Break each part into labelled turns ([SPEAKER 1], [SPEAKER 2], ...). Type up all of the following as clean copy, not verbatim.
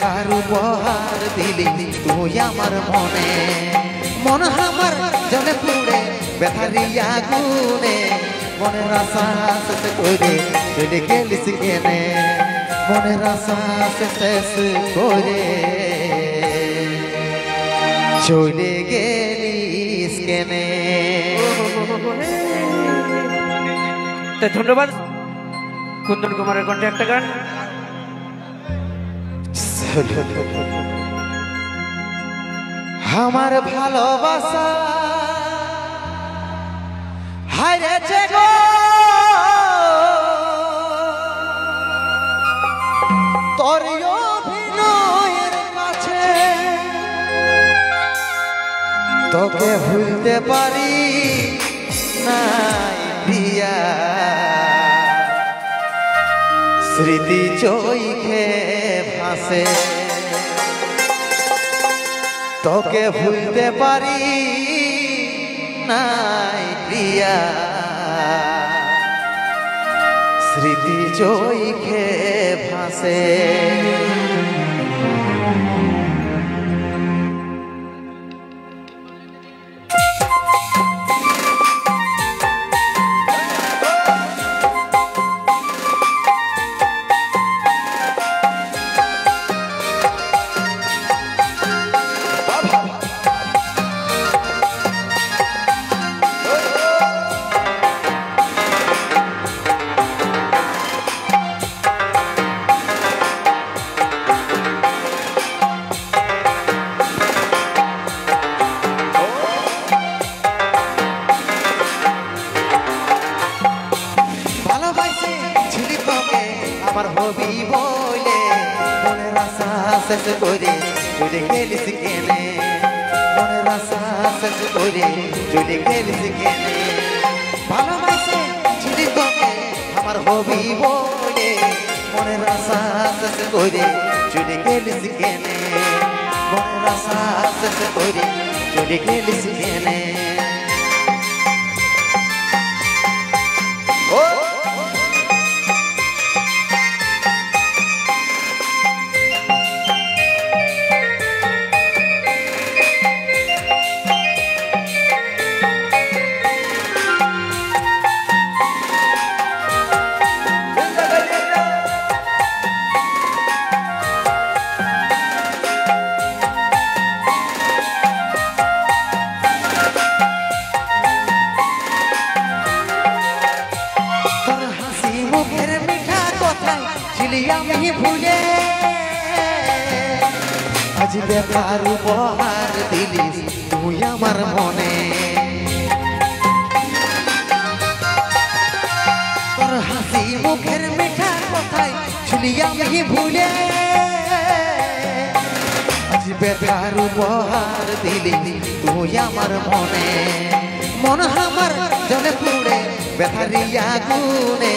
[SPEAKER 1] ব্যথার উপহার দিলি তুই আমার মনে মন আমার জলে পুড়ে ব্যথারি আগুনে মনের আশা শেষ করে চলে গেলিস কেনে মনের আশা শেষ করে চলে গেলিস কেনে।
[SPEAKER 2] ধন্যবাদ কুন্দন কুমারের কণ্ঠে একটা গান।
[SPEAKER 1] আমার ভালোবাসা হারিয়েছে গো তোর অভিনয়ের কাছে তোকে ভুলতে পারি নাই প্রিয়া স্মৃতি চোখে ভাসে তোকে ভুলতে পারি নাই প্রিয়া স্মৃতি চোখে ভাসে। আমার হবি বলে মনের আশা শেষ করে চলে গেলিস কেনে মনের আশা শেষ করে চলে গেলিস কেনে ভালোবাসে ছিলি তোকে আমার হবি বলে মনের আশা শেষ করে চলে গেলিস কেনে মনের আশা শেষ করে চলে গেলিস কেনে। আমি ভুলে আজ ব্যথার উপহার দিলিস তুই আমার মনে তোর হাসি মুখের মিঠা কথায় ছিলি আমি ভুলে আজ ব্যথার উপহার দিলিস তুই আমার মনে মন আমার জলে পুড়ে ব্যথারি আগুনে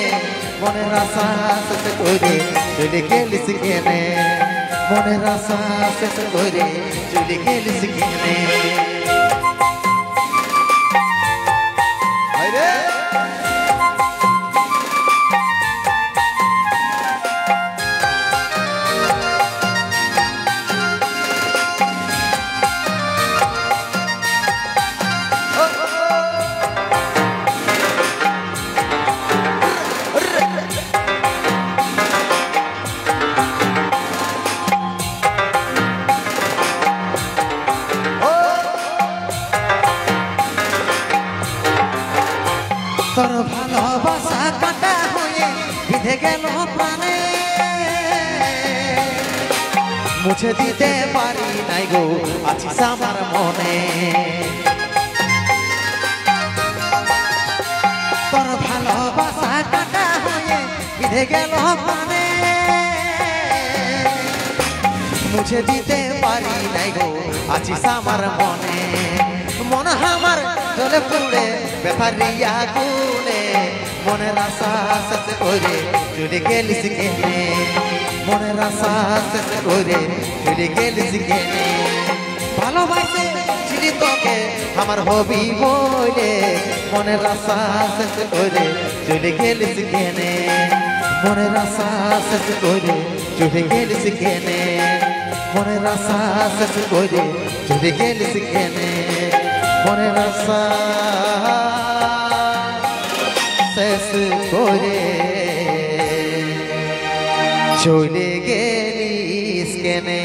[SPEAKER 1] মনের আশা শেষ করে চলে গেলিস কেনে মনের আশা শেষ করে চলে গেলিস কেনে। তোর ভালোবাসা কাটা হয়ে বিধে গেল প্রাণে মুছে দিতে পারি নাই গো আছিস আমার মনে তোর ভালোবাসা কাটা হয়ে বিধে গেল প্রাণে মুছে দিতে পারি নাই গো আছিস আমার মনে মন আমার জলে পুড়ে ব্যথারি আগুনে মনের আশা শেষ করে চলে গেলিস কেনে মনের আশা শেষ করে চলে গেলিস কেনে ভালোবাসে ছিলি তোকে আমার হবি বলে মনের আশা শেষ করে চলে গেলিস কেনে মনের আশা শেষ করে চলে গেলিস কেনে। মনের আশা শেষ করে চলে গেলিস কেনে মনের আশা শেষ করে চলে গেলিস কেনে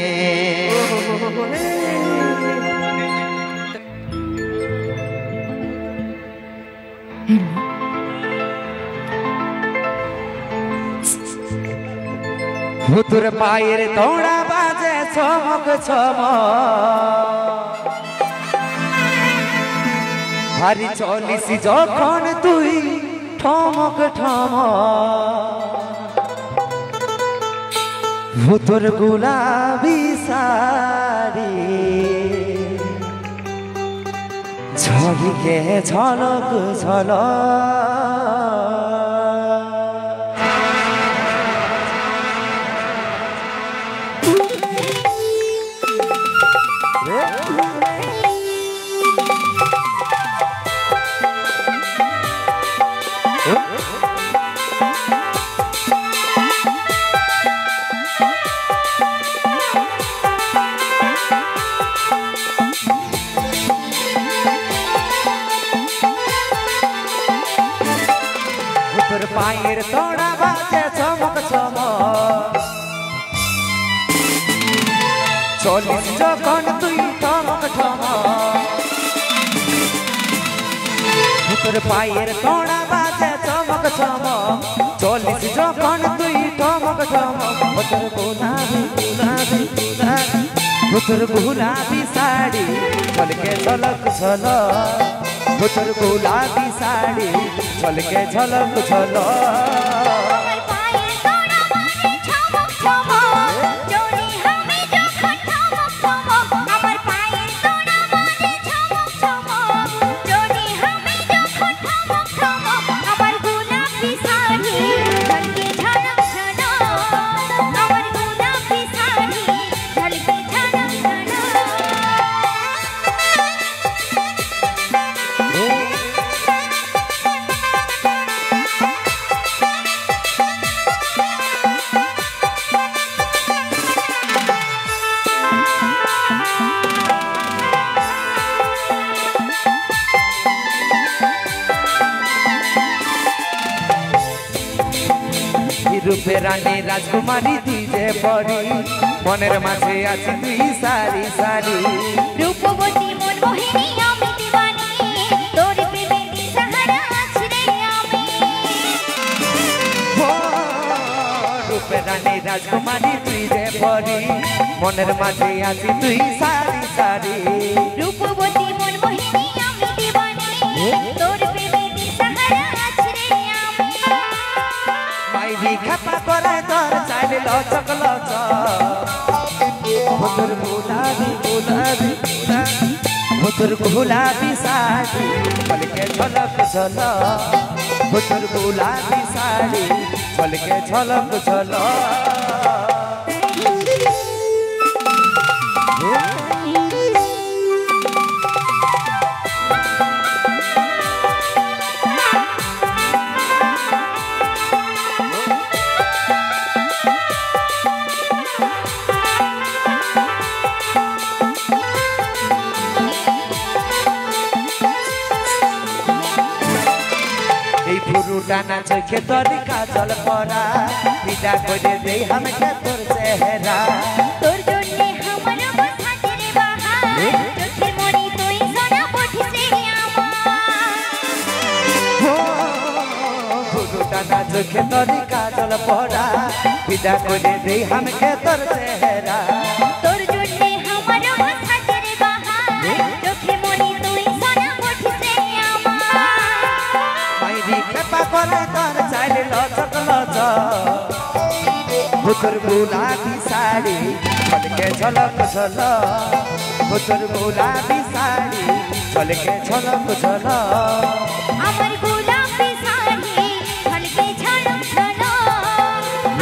[SPEAKER 2] ভুতুর পায়ের তোড়া বাজে চমক চমক ভারী চলিস যখন তুই ঠমক ঠমক ভুতুর গুলাবি শাড়ি ঝলকে ঝলক ঝলক ভুতুর পায়ের তোড়া বাজে চমক চমক চলিস যখন তুই ঠমক ঠমক ভুতুর পায়ের তোড়া বাজে চমক চমক চলিস যখন তুই ঠমক ঠমক ভুতুর গুলাবি গুলাবি গুলাবি ভুতুর গুলাবি শাড়ি ঝলকে ঝলক ঝলক ভুতুর গুলাবি শাড়ি ঝলকে ঝলক ঝলক রূপে রানী রাজকুমারী তুই যে পরি মনের মাঝে আছি তুই সারি সারি
[SPEAKER 3] রূপবতী মন মোহিনী আমি দিওয়ানি তোর প্রেমে দিশাহারা আছি রে আমি
[SPEAKER 2] রূপে রানী রাজকুমারী তুই যে পরি মনের মাঝে আছি তুই সারি সারি
[SPEAKER 3] রূপবতী মন মোহিনী আমি দিওয়ানি তোর প্রেমে দিশাহারা আছি রে আমি
[SPEAKER 2] মাইরি খাপা করে তোর চাইলে লচক লচক ভুতুর গুলাবি গুলাবি ভুতুর গুলাবি শাড়ি ঝলকে ঝলক ঝলক ভুতুর গুলাবি শাড়ি ঝলকে ঝলক ঝলক টানা চোখে তোর কাজল পরা বিদা করে দেই আমাকে তোর চেহারা
[SPEAKER 3] তোর জন্যে আমার বসাতে রে বাহার চোখে মনি তুই সোনা পঠিছে
[SPEAKER 2] আমার টানা চোখে তোর কাজল পরা বিদা করে দেই আমাকে তোর চেহারা
[SPEAKER 3] তোর জন্যে আমার বসাতে রে বাহার চোখে মনি তুই সোনা পঠিছে আমার
[SPEAKER 2] মাইরি খেপা করে তোর চাইলে লচক লচক ভুতুর গুলাবি শাড়ি ঝলকে ঝলক ঝলক ভুতুর গুলাবি শাড়ি ঝলকে ঝলক ঝলক
[SPEAKER 3] আমার গোলাপি শাড়ি ঝলকে ঝলক ঝলক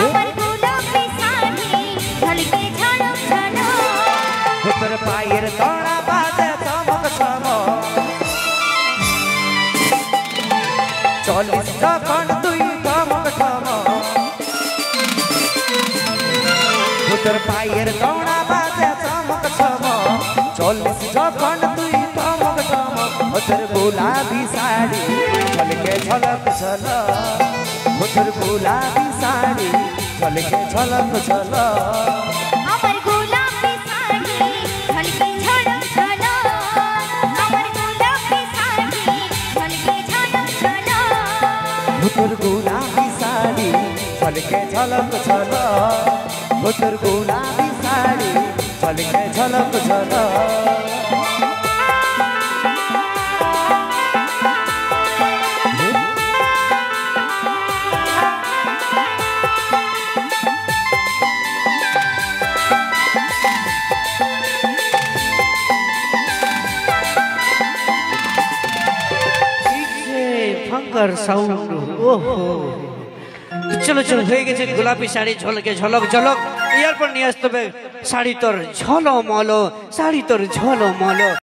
[SPEAKER 3] আমার গোলাপি শাড়ি ঝলকে ঝলক ঝলক
[SPEAKER 2] ভুতুর পায়ের তোড়া বাজে চমক চমক চলিস যখন তুই ঠমক ঠমক ভুতুর পায়ের তোড়া বাজে যখন তুই টমক টমক ও তোর গোলাপি শাড়ি ঝলকে ঝলক ঝলক ও তোর গোলাপি শাড়ি ঝলকে ঝলক ঝলক
[SPEAKER 3] আমার গোলাপি শাড়ি ঝলকে ঝলক ঝলক আমার গোলাপি শাড়ি ঝলকে ঝলক ঝলক
[SPEAKER 2] ও তোর গোলাপি শাড়ি ঝলকে ঝলক ঝলক ও তোর গোলাপি শাড়ি ঝলকে ঝলক ঝলক
[SPEAKER 4] फंकर साउंड ओहो चलो चलो হয়ে গেছে গোলাপি শাড়ি ঝলকে ঝলক ঝলক এরপর নিয়ে আসতে হবে শাড়ি তোর ঝলমল শাড়ি তোর ঝলমল